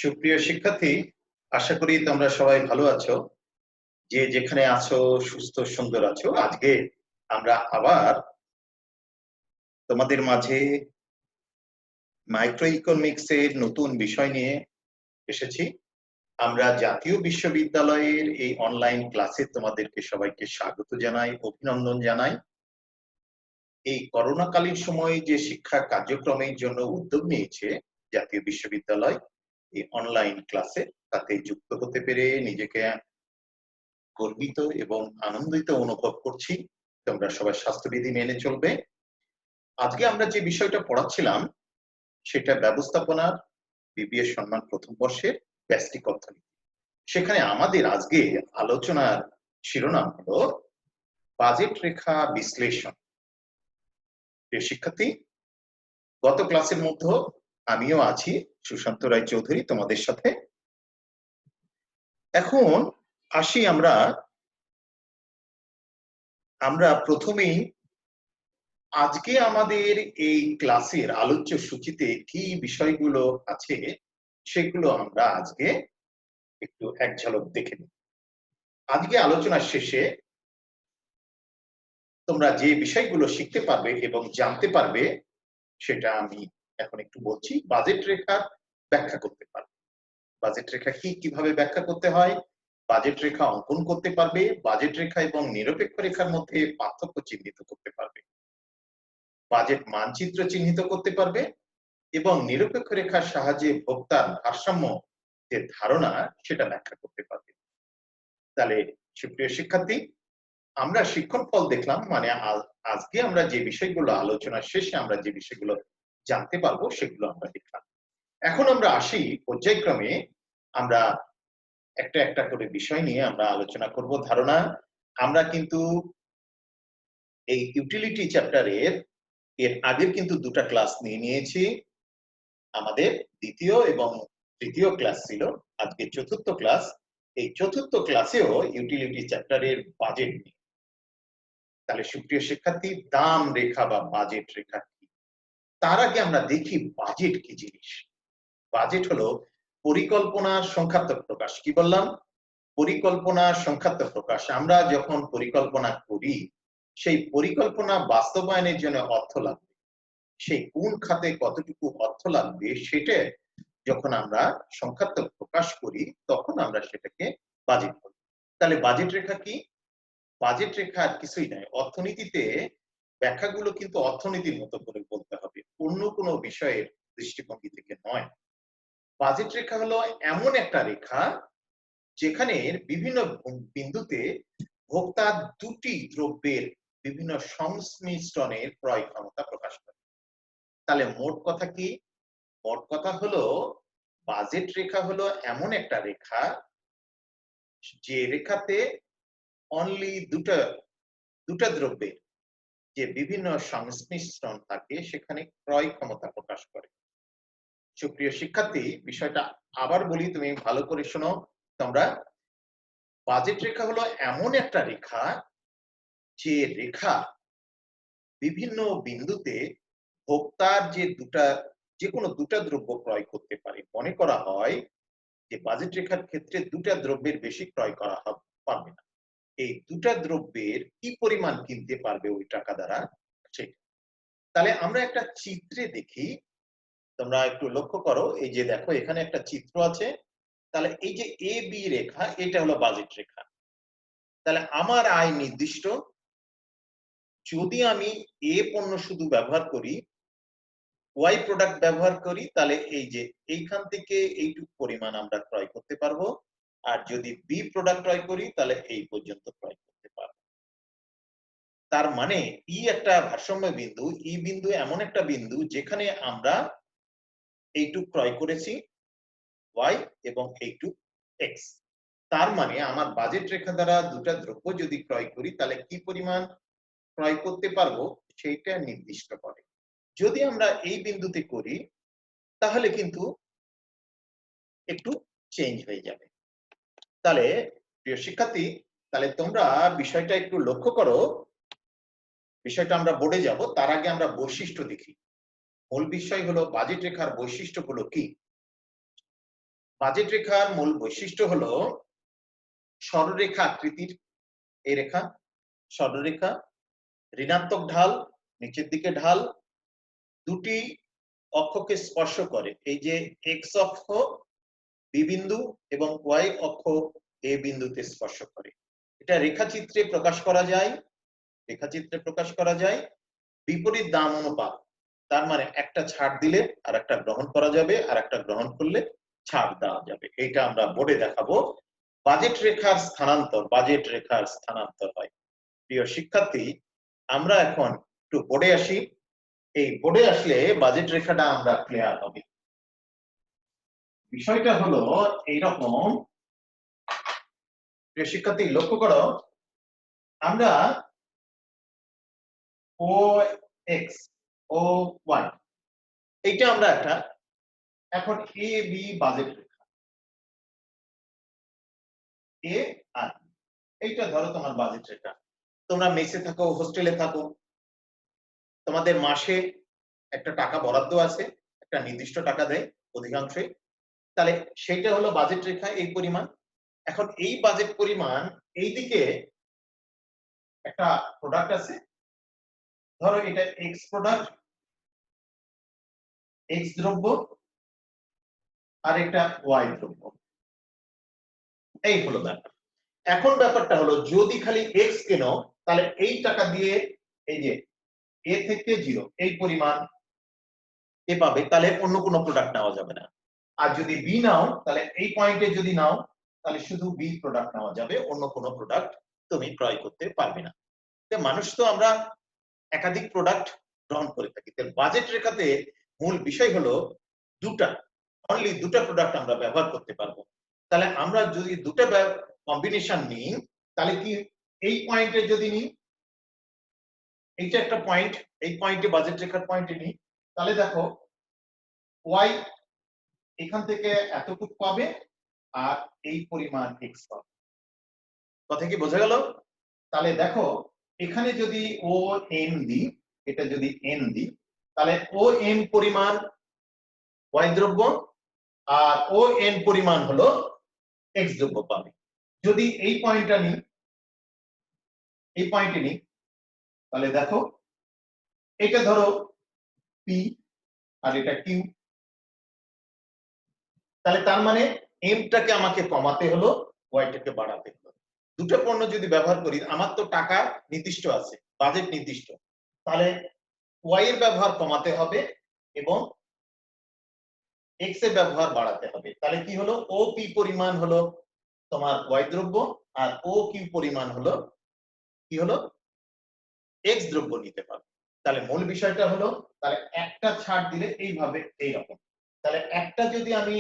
সুপ্রিয় শিক্ষার্থী, আশা করি তোমরা সবাই ভালো আছো। যে যেখানে আছো সুস্থ সুন্দর আছো। আজকে আমরা আবার তোমাদের মাঝে মাইক্রো ইকোনমিক্স এর নতুন বিষয় নিয়ে এসেছি। আমরা জাতীয় বিশ্ববিদ্যালয়ের এই অনলাইন ক্লাসে তোমাদেরকে সবাইকে স্বাগত জানাই, অভিনন্দন জানাই। এই করোনাকালীন সময়ে যে শিক্ষা কার্যক্রমের জন্য উদ্যোগ নিয়েছে জাতীয় বিশ্ববিদ্যালয় এই অনলাইন ক্লাসে, তাতে যুক্ত হতে পেরে নিজেকে গর্বিত এবং আনন্দিত অনুভব করছি। তোমরা সবাই স্বাস্থ্যবিধি মেনে চলবে। আজকে আমরা যে বিষয়টা পড়াচ্ছিলাম সেটা ব্যবস্থাপনার বিবিএ সম্মান প্রথম বর্ষের ব্যষ্টিক অর্থনীতি। সেখানে আমাদের আজকে আলোচনার শিরোনাম হলো বাজেট রেখা বিশ্লেষণ। প্রিয় শিক্ষার্থী, গত ক্লাসের মধ্যে আমিও আছি, সুশান্ত রায় চৌধুরী, তোমাদের সাথে। এখন আসি আমরা প্রথমেই আজকে আমাদের এই ক্লাসের আলোচ্য সূচিতে কি বিষয়গুলো আছে সেগুলো আমরা আজকে একটু এক ঝলক দেখে নিই। আজকে আলোচনার শেষে তোমরা যে বিষয়গুলো শিখতে পারবে এবং জানতে পারবে সেটা আমি এখন একটু বলছি। বাজেট রেখা ব্যাখ্যা করতে পারবে, বাজেট রেখা কি, কিভাবে ব্যাখ্যা করতে হয়, বাজেট রেখা অঙ্কন করতে পারবে, বাজেট রেখা এবং নিরপেক্ষ রেখার মধ্যে পার্থক্য চিহ্নিত করতে পারবে, বাজেট মানচিত্র চিহ্নিত করতে পারবে এবং নিরপেক্ষ রেখার সাহায্যে ভোক্তার ভারসাম্য যে ধারণা সেটা ব্যাখ্যা করতে পারবে। তাহলে সুপ্রিয় শিক্ষার্থী, আমরা শিক্ষণ ফল দেখলাম, মানে আজকে আমরা যে বিষয়গুলো আলোচনা শেষে আমরা যে বিষয়গুলো জানতে পারবো সেগুলো আমরা দেখলাম। এখন আমরা আসি পর্যায়ক্রমে, আমরা একটা একটা করে বিষয় নিয়ে আমরা আলোচনা করব। ধারণা, আমরা কিন্তু এই ইউটিলিটি চ্যাপ্টারের এর আগের কিন্তু দুটা ক্লাস নিয়ে নিয়েছি। আমাদের দ্বিতীয় এবং তৃতীয় ক্লাস ছিল, আজকে চতুর্থ ক্লাস। এই চতুর্থ ক্লাসেও ইউটিলিটি চ্যাপ্টারের বাজেট নিয়ে। তাহলে সুপ্রিয় শিক্ষার্থী, দাম রেখা বা বাজেট রেখা কি, তার আগে আমরা দেখি বাজেট কি জিনিস। বাজেট হলো পরিকল্পনার সংখ্যাত্মক প্রকাশ। কি বললাম? পরিকল্পনার সংখ্যাত্মক প্রকাশ। আমরা যখন পরিকল্পনা করি, সেই পরিকল্পনা বাস্তবায়নের জন্য অর্থ লাগবে, সেই কোন খাতে কতটুকু অর্থ লাগবে সেটা যখন আমরা সংখ্যাত্মক প্রকাশ করি তখন আমরা সেটাকে বাজেট করি। তাহলে বাজেট রেখা কি? বাজেট রেখা আর কিছুই নয়, অর্থনীতিতে ব্যাখ্যাগুলো কিন্তু অর্থনীতির মতো করে বলতে হবে, অন্য কোনো বিষয়ের দৃষ্টিভঙ্গি থেকে নয়। বাজেট রেখা হলো এমন একটা রেখা যেখানে বিভিন্ন বিন্দুতে ভোক্তা দুটি দ্রব্যের বিভিন্ন সংমিশ্রণের ক্রয় ক্ষমতা প্রকাশ করে। তাহলে মোট কথা কি? মোট কথা হলো বাজেট রেখা হলো এমন একটা রেখা যে রেখাতে অনলি দুটা দ্রব্যের যে বিভিন্ন সংমিশ্রণ থাকে সেখানে ক্রয় ক্ষমতা প্রকাশ করে। সুপ্রিয় শিক্ষার্থী, বিষয়টা আবার বলি, তুমি ভালো করে শোনো। তোমরা, বাজেট রেখা হলো এমন একটা রেখা যে রেখা বিভিন্ন বিন্দুতে ভোক্তার যে কোনো দুটা দ্রব্য ক্রয় করতে পারে। মনে করা হয় যে বাজেট রেখার ক্ষেত্রে দুটা দ্রব্যের বেশি ক্রয় করা পারবে না। এই দুটা দ্রব্যের কি পরিমাণ কিনতে পারবে ওই টাকা দ্বারা সেটা। তাহলে আমরা একটা চিত্রে দেখি, তোমরা একটু লক্ষ্য করো। এই যে দেখো, এখানে একটা চিত্র আছে। তাহলে এই যে এ বি রেখা, এটা হলো বাজেট রেখা। তাহলে আমার আয় নির্দিষ্ট। যদি আমি এ পণ্য শুধু ব্যবহার করি, ওয়াই প্রোডাক্ট ব্যবহার করি, তাহলে এই যে এইখান থেকে এইটুকু পরিমাণ আমরা ক্রয় করতে পারবো। আর যদি বি প্রোডাক্ট ক্রয় করি তাহলে এই পর্যন্ত ক্রয় করতে পারবো। তার মানে ই একটা ভারসাম্য বিন্দু। ই বিন্দু এমন একটা বিন্দু যেখানে আমরা এইটুক ক্রয় করেছি ওয়াই এবং এইটুক এক্স। তার মানে আমার বাজেট রেখা দ্বারা দুটা দ্রব্য যদি ক্রয় করি তাহলে কি পরিমাণ ক্রয় করতে পারবো সেইটা নির্দিষ্ট করে। যদি আমরা এই বিন্দুতে করি তাহলে কিন্তু একটু চেঞ্জ হয়ে যাবে। তাহলে প্রিয় শিক্ষার্থী, তাহলে তোমরা বিষয়টা একটু লক্ষ্য করো। বিষয়টা আমরা বোর্ডে যাব, তার আগে আমরা বৈশিষ্ট্য দেখি। মূল বিষয় হলো বাজেট রেখার বৈশিষ্ট্যগুলো কি। বাজেট রেখার মূল বৈশিষ্ট্য হলো সরলরেখা আকৃতির এই রেখা, সরলরেখা, ঋণাত্মক ঢাল, নিচের দিকে ঢাল, দুটি অক্ষকে স্পর্শ করে। এই যে এক্স অক্ষ বি বিন্দু এবং ওয়াই অক্ষ এ বিন্দুতে স্পর্শ করে। এটা রেখাচিত্রে প্রকাশ করা যায়, রেখাচিত্রে প্রকাশ করা যায় বিপরীত দাম অনুপাত। তার মানে একটা ছাড় দিলে আর একটা গ্রহণ করা যাবে, আর একটা গ্রহণ করলে ছাড় দেওয়া যাবে। এটা আমরা বোর্ডে দেখাবো। বাজেট রেখার স্থানান্তর, বাজেট রেখার স্থানান্তর হয়। প্রিয় শিক্ষার্থী, আমরা এখন একটু বোর্ডে আসি। এই বোর্ডে আসলে বাজেট রেখাটা আমরা ক্লিয়ার হবে। বিষয়টা হলো এইরকম, প্রিয় শিক্ষার্থী লক্ষ্য করো, আমরা ও এক্স ও ওয়াই এইটা আমরা একটা এখন এ বি বাজেট রেখা, এ আর এইটা ধরো তোমার বাজেট রেখা। তোমরা মেসে থাকো, হোস্টেলে থাকো, তোমাদের মাসে একটা টাকা বরাদ্দ আছে, একটা নির্দিষ্ট টাকা দেয় অধিকাংশই, তাহলে সেইটা হলো বাজেট রেখা, এই পরিমাণ। এখন এই বাজেট পরিমাণ, এইদিকে একটা প্রোডাক্ট আছে, ধরো এটা এক্স প্রোডাক্ট, এক্স দ্রব্য, আর একটা ওয়াই দ্রব্য। এই হলো ব্যাপার। এখন ব্যাপারটা হলো যদি খালি এক্স কেনো তাহলে এই টাকা দিয়ে এই যে এ থেকে জিরো এই পরিমাণ এ পাবে, তাহলে অন্য কোনো প্রোডাক্ট নেওয়া যাবে না। আর যদি বি নাও তাহলে এই পয়েন্টে যদি নাও তাহলে শুধু বি প্রোডাক্ট নেওয়া যাবে, অন্য কোনো প্রোডাক্ট তুমি ক্রয় করতে পারবে না। মানুষ তো আমরা একাধিক প্রোডাক্ট গ্রহণ করে থাকি। বাজেট রেখাতে মূল বিষয় হলো দুটা, অনলি দুটা প্রোডাক্ট আমরা ব্যবহার করতে পারবো। তাহলে আমরা যদি দুটা কম্বিনেশন নিই তাহলে কি, এই পয়েন্টে যদি নিই, এইটা একটা পয়েন্ট, এই পয়েন্টে বাজেট রেখার পয়েন্টে নিই, তাহলে দেখো ওয়াই এখান থেকে এতটুকু পাবে আর এই পরিমাণ এক্স পাবে। কথা কি বোঝা গেল? তাহলে দেখো এখানে যদি ও এম দিই, এটা যদি এন দিই, তাহলে ও এম পরিমাণ ওয়াই দ্রব্য আর ও এন পরিমাণ হলো এক্স দ্রব্য পাবে। যদি এই পয়েন্টটা নিই, এই পয়েন্টে নিই, তাহলে দেখো এটা ধরো পি আর এটা কিউ, তাহলে তার মানে এমটাকে আমাকে কমাতে হলো, ওয়াইটাকে বাড়াতে হলো। দুটো পণ্য যদি ব্যবহার করি, আমার তো টাকা নির্দিষ্ট আছে, বাজেট নির্দিষ্ট, তাহলে ওয়াই এর ব্যবহার কমাতে হবে এবং এক্স এর ব্যবহার বাড়াতে হবে। তাহলে কি হলো, ও পি পরিমাণ হলো তোমার ওয়াই দ্রব্য আর ও কিউ পরিমাণ হলো কি হলো এক্স দ্রব্য নিতে পারবে। তাহলে মূল বিষয়টা হলো, তাহলে একটা ছাড় দিলে এইভাবে এইরকম, তাহলে একটা যদি আমি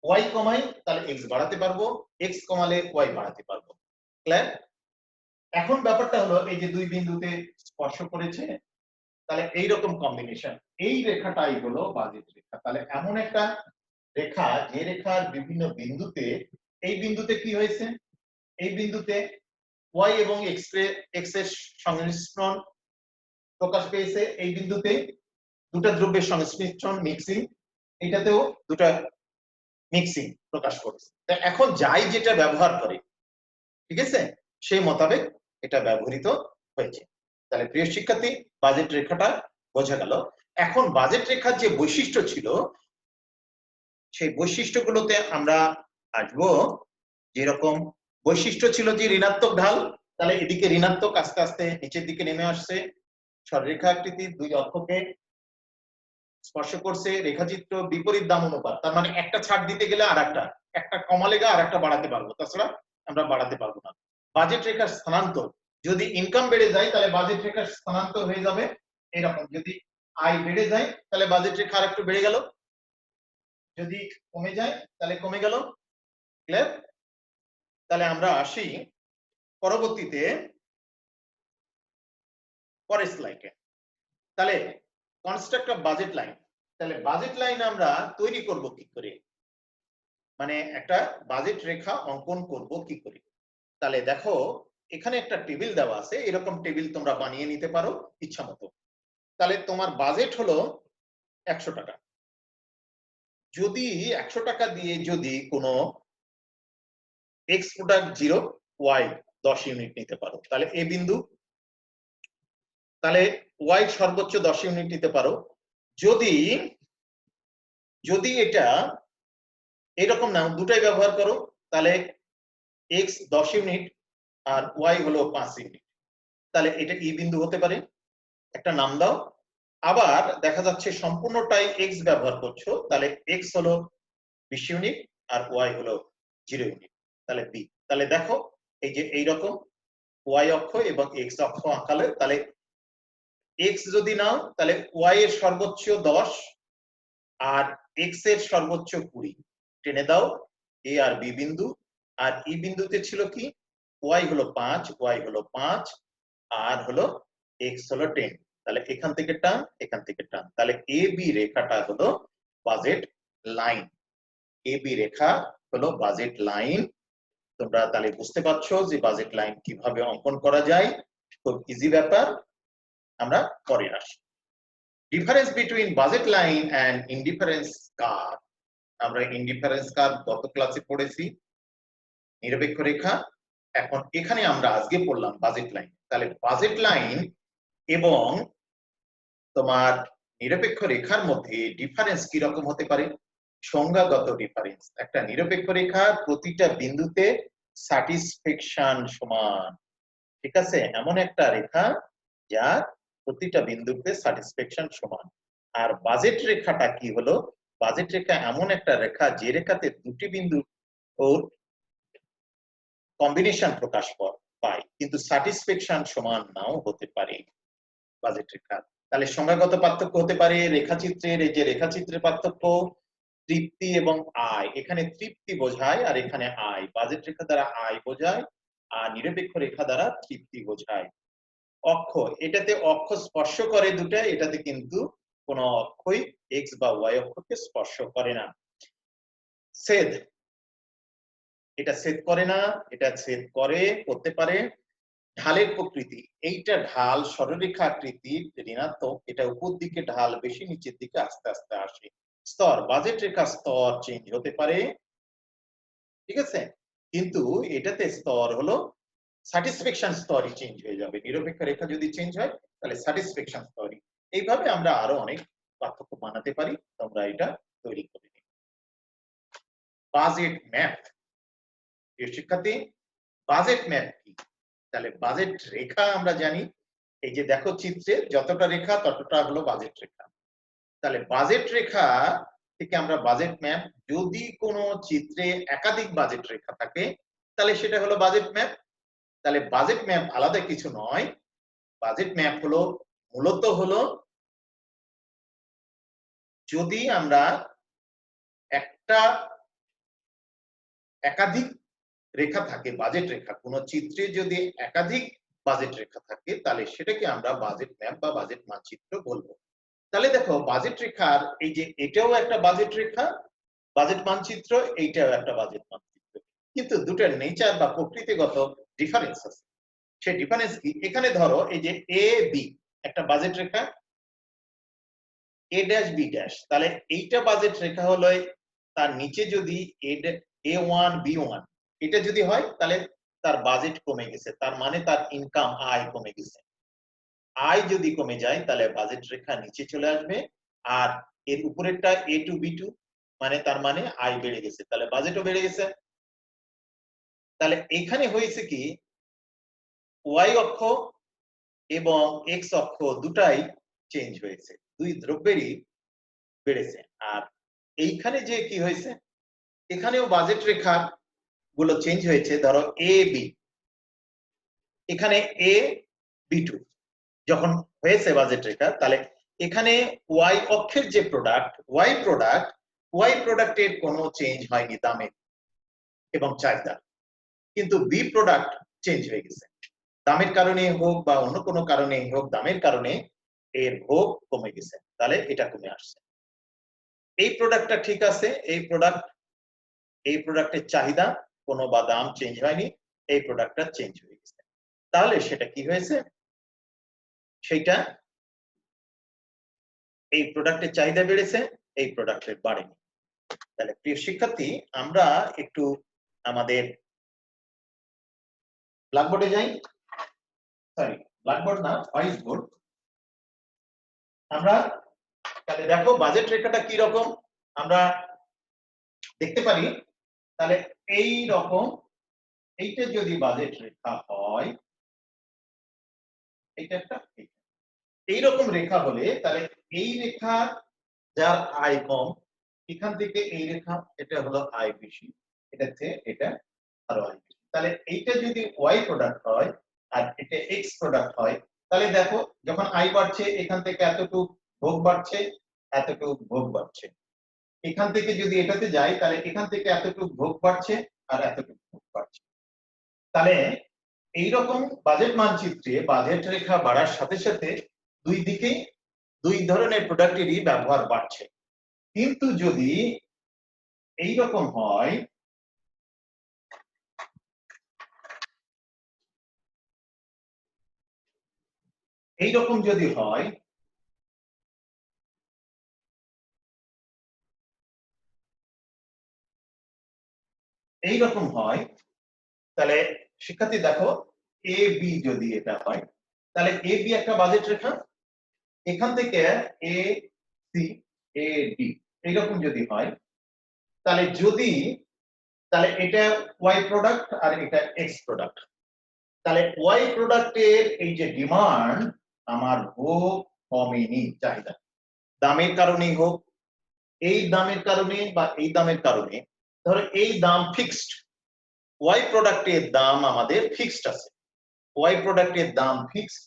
ওয়াই কমাই তাহলে এক্স বাড়াতে পারবো, এক্স কমালে ওয়াই বাড়াতে পারবো। ক্লিয়ার? এখন ব্যাপারটা হলো এই যে দুই বিন্দুতে স্পর্শ করেছে, তাহলে এইরকম কম্বিনেশন, এই রেখাটাই হলো বাজেট রেখা। তাহলে এমন একটা রেখা যে রেখার বিভিন্ন বিন্দুতে, এই বিন্দুতে কি হয়েছে, এই বিন্দুতে ওয়াই এবং এক্স এর সংমিশ্রণ প্রকাশ পেয়েছে, এই বিন্দুতে দুটা দ্রব্যের সংমিশ্রণ মিক্সিং, এটাতেও দুটা মিক্সিং প্রকাশ করছে। এখন যাই যেটা ব্যবহার করে, ঠিক আছে, সেই মোতাবেক এটা ব্যবহৃত হয়েছে। তাহলে প্রিয় শিক্ষার্থী, বাজেট রেখাটা বোঝা গেল। এখন বাজেট রেখার যে বৈশিষ্ট্য ছিল, সেই বৈশিষ্ট্যগুলোতে আমরা আসবো। যেরকম বৈশিষ্ট্য ছিল যে ঋণাত্মক ঢাল, তাহলে এদিকে ঋণাত্মক আস্তে আস্তে নিচের দিকে নেমে আসছে, সরলরেখা আকৃতির দুই অক্ষকে স্পর্শ করছে, রেখাচিত্র বিপরীত দাম অনুপাত, তার মানে একটা ছাড় দিতে গেলে আর একটা কমালে গা আর একটা বাড়াতে পারবো, তাছাড়া আমরা বাড়াতে পারবো না। বাজেট রেখার স্থানান্তর, যদি ইনকাম বেড়ে যায় তাহলে বাজেট রেখার স্থানান্তর হয়ে যাবে এরকম, যদি আয় বেড়ে যায় তাহলে বাজেট রেখা আর একটু বেড়ে গেল, যদি কমে যায় তাহলে কমে গেল। ক্লিয়ার? তাহলে আমরা আসি পরবর্তীতে পরের স্লাইডে। তাহলে কনস্ট্রাক্ট অফ বাজেট লাইন, তাহলে বাজেট লাইন আমরা তৈরি করব কি করে, মানে একটা বাজেট রেখা অঙ্কন করব কি করে। তাহলে দেখো এখানে একটা টেবিল দেওয়া আছে, এরকম টেবিল তোমরা বানিয়ে নিতে পারো ইচ্ছা মতো। তাহলে তোমার বাজেট হলো 100 টাকা, যদি 100 টাকা দিয়ে যদি কোনো এক্স প্রোডাক্ট 0 ওয়াই 10 ইউনিট নিতে পারো, তাহলে এ বিন্দু, তাহলে ওয়াই সর্বোচ্চ 10 ইউনিট নিতে পারো। যদি যদি এটা এরকম না, দুটাই ব্যবহার করো, তাহলে এক্স 10 ইউনিট আর ওয়াই হলো 5 ইউনিট, তাহলে এটা ই বিন্দু হতে পারে, একটা নাম দাও। আবার দেখা যাচ্ছে সম্পূর্ণটাই এক্স ব্যবহার করছো, তাহলে এক্স হলো 20 ইউনিট আর ওয়াই হলো 0 ইউনিট, তাহলে বি। তাহলে দেখো এই যে এইরকম ওয়াই অক্ষ এবং এক্স অক্ষ আঁকালে, তাহলে এক্স যদি নাও তাহলে ওয়াই এর সর্বোচ্চ 10 আর এক্স এর সর্বোচ্চ 20 টেনে দাও এ আর বি বিন্দু। আর ই বিন্দুতে ছিল কি, ওয়াই হলো 5, ওয়াই হলো 5 আর হলো এক্স হলো 10, তাহলে এখান থেকে টান এখান থেকে টান, তাহলে এ বি রেখাটা হলো বাজেট লাইন। এ বি রেখা হলো বাজেট লাইন। তোমরা তাহলে বুঝতে পারছো যে বাজেট লাইন কিভাবে অঙ্কন করা যায়, খুব ইজি ব্যাপার। আমরা পরে আসি। Difference between budget line and indifference curve. আমরা ইনডিফারেন্স কার্ভ গত ক্লাসে পড়েছি, নিরপেক্ষ রেখা। এখন এখানে আমরা আজকে পড়লাম বাজেট লাইন। তাহলে বাজেট লাইন এবং তোমার নিরপেক্ষ রেখার মধ্যে ডিফারেন্স কি রকম হতে পারে? সংজ্ঞাগত ডিফারেন্স। একটা নিরপেক্ষ রেখা প্রতিটা বিন্দুতে স্যাটিসফ্যাকশন সমান, ঠিক আছে, এমন একটা রেখা যার প্রতিটা বিন্দুতে স্যাটিসফ্যাকশন সমান। আর বাজেট রেখাটা কি হলো? বাজেট রেখা এমন একটা রেখা যে রেখাতে দুটি বিন্দু ওর কম্বিনেশন প্রকাশ পায়, কিন্তু স্যাটিসফ্যাকশন সমান নাও হতে পারে বাজেট রেখা। তাহলে সংজ্ঞাগত পার্থক্য হতে পারে রেখাচিত্রের, এই যে রেখাচিত্রের পার্থক্য তৃপ্তি এবং আয়। এখানে তৃপ্তি বোঝায় আর এখানে আয়। বাজেট রেখা দ্বারা আয় বোঝায় আর নিরপেক্ষ রেখা দ্বারা তৃপ্তি বোঝায়। অক্ষ, এটাতে অক্ষ স্পর্শ করে দুটা, এটাতে কিন্তু কোনো অক্ষই এক্স বা ওয়াই অক্ষকে স্পর্শ করে না। ছেদ, এটা ছেদ করে না, এটা ছেদ করতে পারে। ঢালের প্রকৃতি, এইটা ঢাল সরলরেখা আকৃতির ঋণাত্মক, এটা উপর দিকে ঢাল বেশি, নিচের দিকে আস্তে আস্তে আসে। স্তর, বাজেট রেখা স্তর চেঞ্জ হতে পারে, ঠিক আছে, কিন্তু এটাতে স্তর হলো স্যাটিসফ্যাকশন স্তরই চেঞ্জ হয়ে যাবে। নিরপেক্ষ রেখা যদি চেঞ্জ হয় তাহলে স্যাটিসফ্যাকশন স্তরই। এইভাবে আমরা আরো অনেক পার্থক্য বানাতে পারি, তোমরা এটা তৈরি করে নিও। বাজেট ম্যাপ, প্রিয় শিক্ষার্থী, বাজেট ম্যাপ কি? তাহলে বাজেট রেখা আমরা জানি, এই যে দেখো চিত্রে যতটা রেখা ততটা হলো বাজেট রেখা। তাহলে বাজেট রেখা থেকে আমরা বাজেট ম্যাপ, যদি কোনো চিত্রে একাধিক বাজেট রেখা থাকে তাহলে সেটা হলো বাজেট ম্যাপ। তাহলে বাজেট ম্যাপ আলাদা কিছু নয়, বাজেট ম্যাপ হলো মূলত হলো যদি আমরা একটা একাধিক রেখা থাকে, বাজেট রেখা, কোন চিত্রে যদি একাধিক বাজেট রেখা থাকে তাহলে সেটাকে আমরা বাজেট ম্যাপ বা বাজেট মানচিত্র বলবো। তাহলে দেখো বাজেট রেখার এই যে এটাও একটা বাজেট রেখা, বাজেট মানচিত্র, এইটাও একটা বাজেট মানচিত্র, কিন্তু দুটার নেচার বা প্রকৃতিগত ডিফারেন্স আছে। সেই ডিফারেন্স কি? এখানে ধরো এই যে এ বি একটা budget Rekha, a dash B dash, তাহলে এইটা বাজেট রেখা হলো, তার নিচে যদি এ ওয়ান বি ওয়ান এটা যদি হয় তাহলে তার বাজেট কমে গেছে, তার মানে তার ইনকাম আয় কমে গেছে। আয় যদি কমে যায় তাহলে বাজেট রেখা নিচে চলে আসবে। আর এর উপরেরটা এ টু বি টু, মানে তার মানে আয় বেড়ে গেছে, তাহলে বাজেটও বেড়ে গেছে। তাহলে এখানে হয়েছে কি, ওয়াই অক্ষ এবং এক্স অক্ষ দুটাই চেঞ্জ হয়েছে, দুই দ্রব্যেরই বেড়েছে। আর এইখানে যে কি হয়েছে, এখানেও বাজেট রেখা গুলো চেঞ্জ হয়েছে। ধরো এ বি, এখানে এ বি টু যখন হয়েছে বাজেট রেখা, তাহলে এখানে ওয়াই অক্ষের যে প্রোডাক্ট ওয়াই প্রোডাক্টের কোনো চেঞ্জ হয়নি দামে এবং চাহিদা, কিন্তু বি প্রোডাক্ট চেঞ্জ হয়ে গেছে। দামের কারণে হোক বা অন্য কোনো কারণে হোক, দামের কারণে এর ভোগ কমে গেছে, তাহলে এটা কমে আসছে। এই প্রোডাক্টটা ঠিক আছে, এই প্রোডাক্টের চাহিদা কোনো বা দাম চেঞ্জ হয়নি, এই প্রোডাক্টটা চেঞ্জ হয়ে গেছে। তাহলে সেটা কি হয়েছে, সেইটা এই প্রোডাক্টের চাহিদা বেড়েছে, এই প্রোডাক্টের বাড়েনি। তাহলে প্রিয় শিক্ষার্থী, আমরা একটু আমাদের ব্ল্যাকবোর্ডে যাই। সরি, ব্ল্যাকবোর্ড না, হোয়াইট বোর্ড। আমরা তাহলে দেখো বাজেট রেখাটা কি রকম আমরা দেখতে পারি। তাহলে এই রকম, এইটা যদি বাজেট রেখা হয়, এইটা একটা এইরকম রেখা হলে তাহলে এই রেখা যার আয় কম, এখান থেকে এই রেখা, এটা হলো আয় বেশি, এটাতে এটা আরো আয় বেশি। তাহলে এইটা যদি ওয়াই প্রোডাক্ট হয় আর এটা এক্স প্রোডাক্ট হয়, তাহলে দেখো যখন আয় বাড়ছে এখান থেকে এতটুকু ভোগ বাড়ছে, এতটুকু ভোগ বাড়ছে। এখান থেকে যদি এটাতে যাই তাহলে এখান থেকে এতটুকু ভোগ বাড়ছে আর এতটুকু ভোগ বাড়ছে। তাহলে এইরকম বাজেট মানচিত্রে বাজেট রেখা বাড়ার সাথে সাথে দুই দিকেই দুই ধরনের প্রোডাক্টেরই ব্যবহার বাড়ছে। কিন্তু যদি এইরকম হয়, এইরকম যদি হয়, এইরকম হয়, তাহলে শিক্ষার্থী দেখো এ বি যদি এটা হয়, তাহলে এ বি একটা বাজেট রেখা, এখান থেকে এ সি এ ডি এইরকম যদি হয়, তাহলে যদি তাহলে এটা ওয়াই প্রোডাক্ট আর এটা এক্স প্রোডাক্ট, তাহলে ওয়াই প্রোডাক্টের এই যে ডিমান্ড আমার ভোগ কমেনি, চাহিদা দামের কারণেই হোক, এই দামের কারণে বা এই দামের কারণে, ধরো এই দাম ফিক্সড, ওয়াই প্রোডাক্টের দাম আমাদের ফিক্সড আছে, ওয়াই প্রোডাক্টের দাম ফিক্সড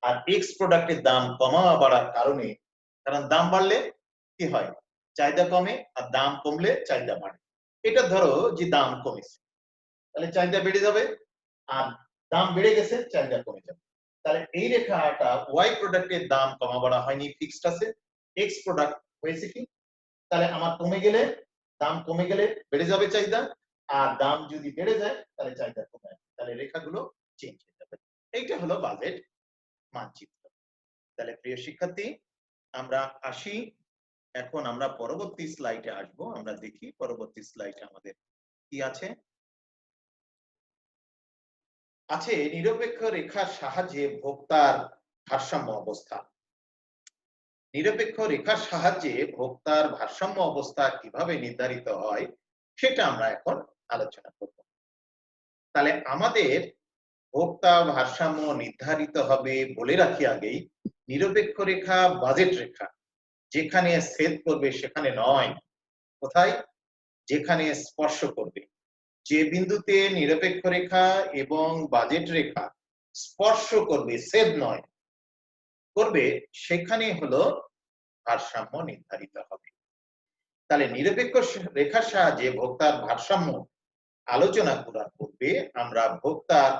আর এক্স প্রোডাক্টের দাম কমা বাড়ার কারণে, কারণ দাম বাড়লে কি হয়, চাহিদা কমে, আর দাম কমলে চাহিদা বাড়ে। এটা ধরো যে দাম কমেছে, তাহলে চাহিদা বেড়ে যাবে, আর দাম বেড়ে গেছে চাহিদা কমে যাবে। তাহলে এই রেখাটা ওয়াই প্রোডাক্টের দাম কমা বাড়া হয়নি, ফিক্সড আছে, এক্স প্রোডাক্ট হয়েছে কি, তাহলে আমার কমে গেলে, দাম কমে গেলে বেড়ে যাবে চাহিদা, আর দাম যদি বেড়ে যায় তাহলে চাহিদা কমে যাবে, তাহলে রেখাগুলো চেঞ্জ হয়ে যাবে। এইটা হলো বাজেট মানচিত্র। তাহলে প্রিয় শিক্ষার্থী, আমরা আসি, এখন আমরা পরবর্তী স্লাইডে আসবো। আমরা দেখি পরবর্তী স্লাইডে আমাদের কি আছে। আছে নিরপেক্ষ রেখার সাহায্যে ভোক্তার ভারসাম্য অবস্থা। নিরপেক্ষ রেখার সাহায্যে ভোক্তার ভারসাম্য অবস্থা কিভাবে নির্ধারিত হয় সেটা আমরা এখন আলোচনা করব। তাহলে আমাদের ভোক্তা ভারসাম্য নির্ধারিত হবে, বলে রাখি আগেই, নিরপেক্ষ রেখা বাজেট রেখা, যেখানে ছেদ করবে সেখানে নয়। কোথায়? যেখানে স্পর্শ করবে, যে বিন্দুতে নিরপেক্ষ রেখা এবং বাজেট রেখা স্পর্শ করবে, ছেদ নয়, করবে, সেখানে হলো ভারসাম্য নির্ধারিত হবে। তাহলে নিরপেক্ষ রেখার সাহায্যে ভোক্তার ভারসাম্য আলোচনা করার পূর্বে আমরা ভোক্তার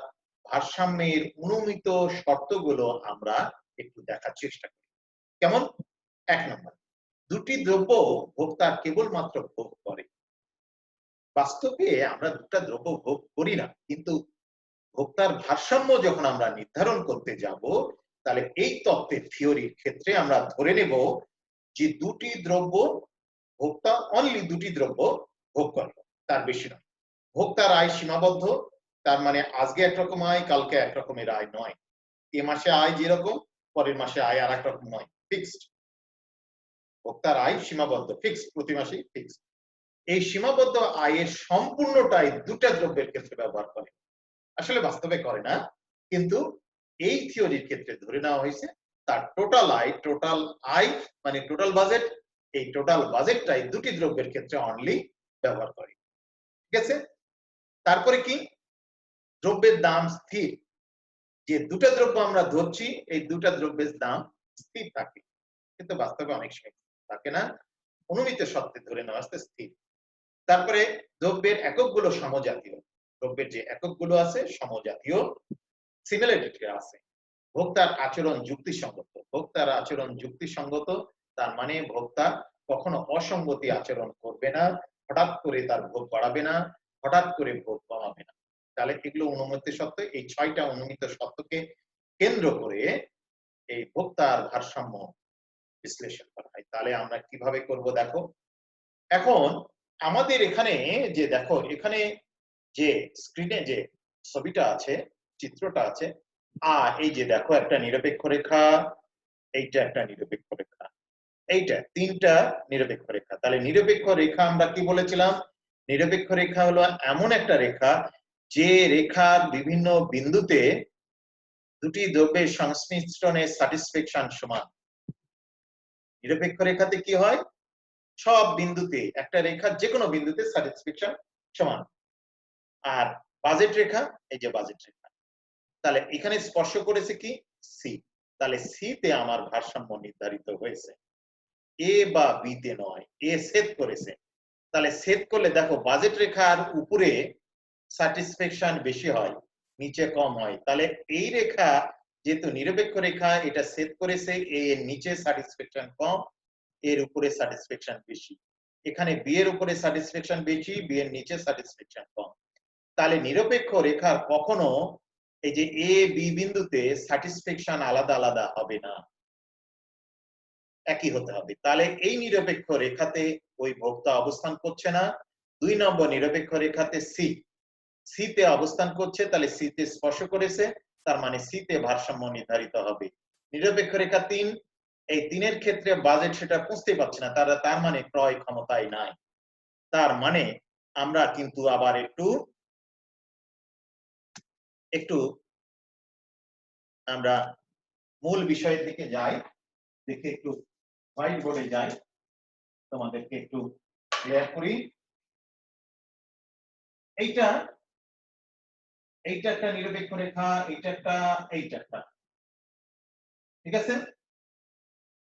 ভারসাম্যের অনুমিত শর্তগুলো আমরা একটু দেখার চেষ্টা করি। কেমন? 1 নম্বর, দুটি দ্রব্য ভোক্তা কেবলমাত্র ভোগ করে। বাস্তবে আমরা দুটা দ্রব্য ভোগ করি না, কিন্তু ভোক্তার ভারসাম্য যখন আমরা নির্ধারণ করতে যাব, তাহলে এই তত্ত্বের থিওরির ক্ষেত্রে আমরা ধরে নেব যে দুটি দ্রব্য ভোক্তা, অনলি দুটি দ্রব্য ভোগ করে, তার বেশি নয়। ভোক্তার আয় সীমাবদ্ধ, তার মানে আজকে একরকম আয়, কালকে একরকমের আয় নয়। এ মাসে আয় যেরকম, পরের মাসে আয় আর এক রকম নয়, ফিক্সড। ভোক্তার আয় সীমাবদ্ধ, ফিক্সড, প্রতি মাসে ফিক্সড। এই সীমাবদ্ধ আয়ের সম্পূর্ণটাই দুটা দ্রব্যের ক্ষেত্রে ব্যবহার করে। আসলে বাস্তবে করে না, কিন্তু এই থিওরির ক্ষেত্রে ধরে নেওয়া হয়েছে তার টোটাল আয় মানে টোটাল বাজেট, এই টোটাল বাজেটটাই দুটি দ্রব্যের ক্ষেত্রে অনলি ব্যবহার করে। ঠিক আছে? তারপরে কি? দ্রব্যের দাম স্থির, যে দুটা দ্রব্য আমরা ধরছি এই দুটা দ্রব্যের দাম স্থির থাকে, কিন্তু বাস্তবে অনেক সময় থাকে না, অনুমিত শর্তে ধরে নেওয়া হচ্ছে স্থির। তারপরে দ্রব্যের এককগুলো সমজাতীয়, দ্রব্যের যে এককগুলো আছে সমজাতীয়, সিমিলারিটি আছে। ভোক্তার আচরণ যুক্তিসঙ্গত, ভোক্তার আচরণ যুক্তিসঙ্গত, তার মানে ভোক্তা কখনো অসঙ্গতি আচরণ করবে না, হঠাৎ করে তার ভোগ বাড়াবে না, হঠাৎ করে ভোগ কমাবে না। তাহলে এগুলো অনুমিত সত্য, এই 6টা অনুমিত সত্যকে কেন্দ্র করে এই ভোক্তার ভারসাম্য বিশ্লেষণ করা হয়। তাহলে আমরা কিভাবে করব দেখো। এখন আমাদের এখানে যে দেখো এখানে যে স্ক্রিনে যে ছবিটা আছে, চিত্রটা আছে, এই যে দেখো একটা নিরপেক্ষ রেখা, এইটা একটা নিরপেক্ষ রেখা, এইটা তিনটা নিরপেক্ষ রেখা। তাহলে নিরপেক্ষ রেখা আমরা কি বলেছিলাম? নিরপেক্ষ রেখা হলো এমন একটা রেখা যে রেখার বিভিন্ন বিন্দুতে দুটি দ্রব্যের সংমিশ্রণের স্যাটিসফ্যাকশন সমান। নিরপেক্ষ রেখাতে কি হয়? সব বিন্দুতে, একটা রেখার যে কোনো বিন্দুতে স্যাটিসফ্যাকশন সমান। আর বাজেট রেখা, এই যে বাজেট রেখা, তাহলে এখানে স্পর্শ করেছে কি? সি। তাহলে সি তে আমার ভারসাম্য নির্ধারিত হয়েছে, এ বা বি তে নয়, এ ছেদ করেছে। তাহলে ছেদ করলে দেখো বাজেট রেখার উপরে স্যাটিসফ্যাকশন বেশি হয়, নিচে কম হয়। তাহলে এই রেখা যেহেতু নিরপেক্ষ রেখা, এটা ছেদ করেছে, এর নিচে স্যাটিসফ্যাকশন কম, এর উপরে স্যাটিসফ্যাকশন বেশি। এখানে বি এর উপরে স্যাটিসফ্যাকশন বেশি, বি এর নিচে স্যাটিসফ্যাকশন কম। তাহলে নিরপেক্ষ রেখার কখনো এই যে এ বি বিন্দুতে স্যাটিসফ্যাকশন আলাদা আলাদা হবে না, একই হতে হবে। তাহলে এই নিরপেক্ষ রেখাতে ওই ভোক্তা অবস্থান করছে না। 2 নম্বর নিরপেক্ষ রেখাতে সি, সি তে অবস্থান করছে, তাহলে সি তে স্পর্শ করেছে, তার মানে সি তে ভারসাম্য নির্ধারিত হবে। নিরপেক্ষ রেখা 3, এই 3 এর ক্ষেত্রে বাজেট সেটা বুঝতে পারছে না, তার মানে ক্রয় ক্ষমতায় নাই। তার মানে আমরা কিন্তু আবার একটু আমরা মূল বিষয়ের দিকে যাই, দেখে একটু হোয়াইট বোর্ডে যাই, তোমাদেরকে একটু ক্লিয়ার করি। এইটা একটা নিরপেক্ষ রেখা, এইটা একটা, ঠিক আছে?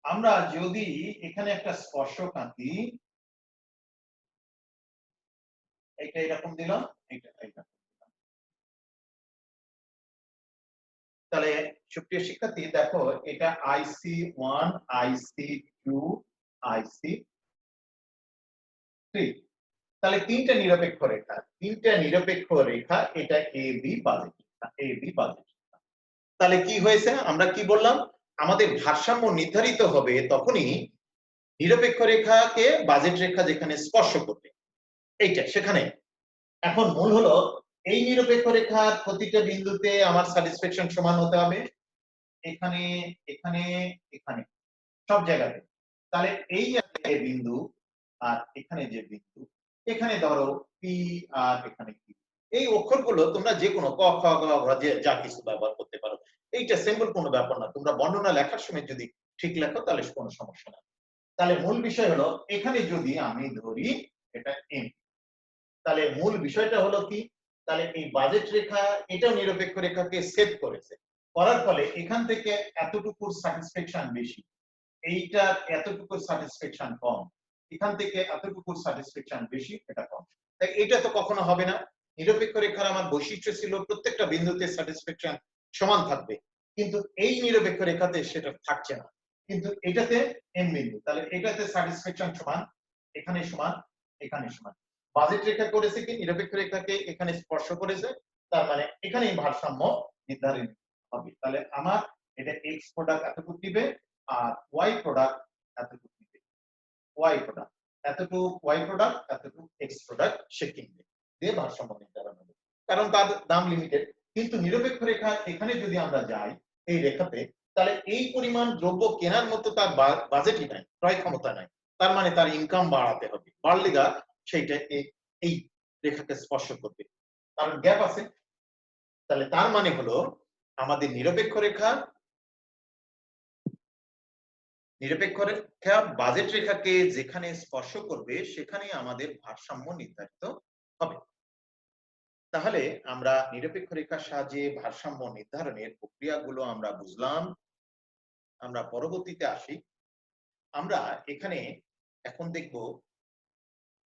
আমরা যদি এখানে একটা স্পর্শক আঁকি, এইটা এরকম দিলাম, এইটা এইটা, তাহলে সুপ্রিয় শিক্ষার্থী দেখো এটা IC1, IC2, IC3, তাহলে তিনটা নিরপেক্ষ রেখা, এটা A B budget Rekha, A B budget রেখা। তাহলে কি হয়েছে? আমরা কি বললাম? আমাদের ভারসাম্য নির্ধারিত হবে তখনই নিরপেক্ষ রেখাকে বাজেট রেখা যেখানে স্পর্শ করবে, এইটা সেখানে। এখন মূল হলো এই নিরপেক্ষ রেখার প্রতিটা বিন্দুতে আমার স্যাটিসফ্যাকশন সমান হতে হবে, এখানে এখানে এখানে সব জায়গাতে। তাহলে এই বিন্দু আর এখানে যে বিন্দু, এখানে ধরো পি আর এখানে কি, এই অক্ষরগুলো তোমরা যে কোনো ক খ গ ঘ যে যা কিছু ব্যবহার করতে পারো, এইটা সিম্পল কোনো ব্যাপার না। তোমরা বর্ণনা লেখার সময় যদি ঠিক লেখো তাহলে কোনো সমস্যা না। তাহলে মূল বিষয় হলো এখানে যদি আমি ধরি এটা এম, তাহলে মূল বিষয়টা হলো কি? তাহলে এই বাজেট রেখা এটাও নিরপেক্ষ রেখাকে সেভ করেছে, করার ফলে এখান থেকে এতটুকুর স্যাটিসফ্যাকশন বেশি, এইটা এতটুকুর স্যাটিসফ্যাকশন কম, এখান থেকে এতটুকুর স্যাটিসফ্যাকশন বেশি, এটা কম। তাই এটা তো কখনো হবে না। নিরপেক্ষ রেখার আমার বৈশিষ্ট্য ছিল প্রত্যেকটা বিন্দুতে স্যাটিসফ্যাকশন সমান থাকবে, কিন্তু এই নিরপেক্ষ রেখাতে সেটা থাকছে না। কিন্তু এটাতে এম বিন্দু, তাহলে এটাতে স্যাটিসফ্যাকশন সমান, এখানে সমান, এখানে সমান। বাজেট রেখা করেছে কি? নিরপেক্ষ রেখাকে এখানে স্পর্শ করেছে, তার মানে এখানেই ভারসাম্য নির্ধারিত হবে। তাহলে আমার এটা এক্স প্রোডাক্ট এতটুকু দিবে, আর ওয়াই প্রোডাক্ট এতটুকু দিবে, ওয়াই প্রোডাক্ট এতটুকু, ওয়াই প্রোডাক্ট এতটুকু, এক্স প্রোডাক্ট সে কিনবে, দিয়ে ভারসাম্য নির্ধারণ হবে, কারণ তার দাম লিমিটেড। কিন্তু নিরপেক্ষ রেখা এখানে যদি আমরা যাই এই রেখাতে, তাহলে এই পরিমাণ দ্রব্য কেনার মতো তার বাজেটই নাই, ক্রয় ক্ষমতা নাই। তার মানে তার ইনকাম বাড়াতে হবে, বাড়লে গা সেইটা এই রেখাকে স্পর্শ করবে, কারণ গ্যাপ আছে। তাহলে তার মানে হলো আমাদের নিরপেক্ষ রেখা বাজেট রেখাকে যেখানে স্পর্শ করবে সেখানে আমাদের ভারসাম্য নির্ধারিত হবে। তাহলে আমরা নিরপেক্ষ রেখার সাহায্যে ভারসাম্য নির্ধারণের প্রক্রিয়াগুলো আমরা বুঝলাম। আমরা পরবর্তীতে আসি। আমরা এখানে এখন দেখব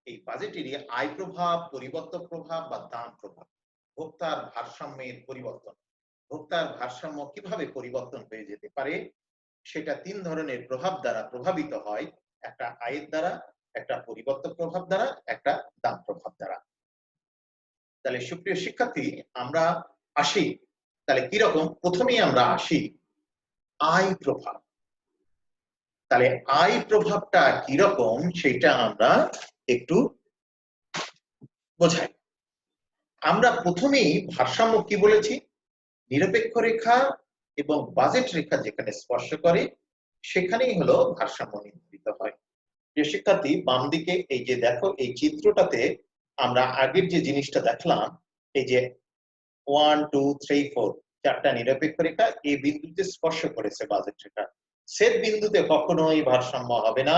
এই বাজেটেরই আয় প্রভাব, পরিবর্তন প্রভাব বা দাম প্রভাব, ভোক্তার ভারসাম্যের পরিবর্তন। ভোক্তার ভারসাম্য কিভাবে পরিবর্তন হয়ে যেতে পারে সেটা 3 ধরনের প্রভাব দ্বারা প্রভাবিত হয়, একটা আয়ের দ্বারা, একটা পরিবর্তন প্রভাব দ্বারা, একটা দাম প্রভাব দ্বারা। তাহলে সুপ্রিয় শিক্ষার্থী আমরা আসি, তাহলে কি রকম? প্রথমেই আমরা আসি আয় প্রভাব। তাহলে আয় প্রভাবটা কি রকম সেটা আমরা একটু বোঝায়। আমরা প্রথমেই ভারসাম্য কি বলেছি? নিরপেক্ষ রেখা এবং বাজেট রেখা যেখানে স্পর্শ করে সেখানেই হলো ভারসাম্য নির্ধারিত হয়। প্রিয় শিক্ষার্থী, বাম দিকে এই যে দেখো এই চিত্রটাতে আমরা আগের যে জিনিসটা দেখলাম, এই যে 1 2 3 4 চারটা নিরপেক্ষ রেখা এই বিন্দুতে স্পর্শ করেছে বাজেট রেখা। ছেদ বিন্দুতে কখনোই ভারসাম্য হবে না,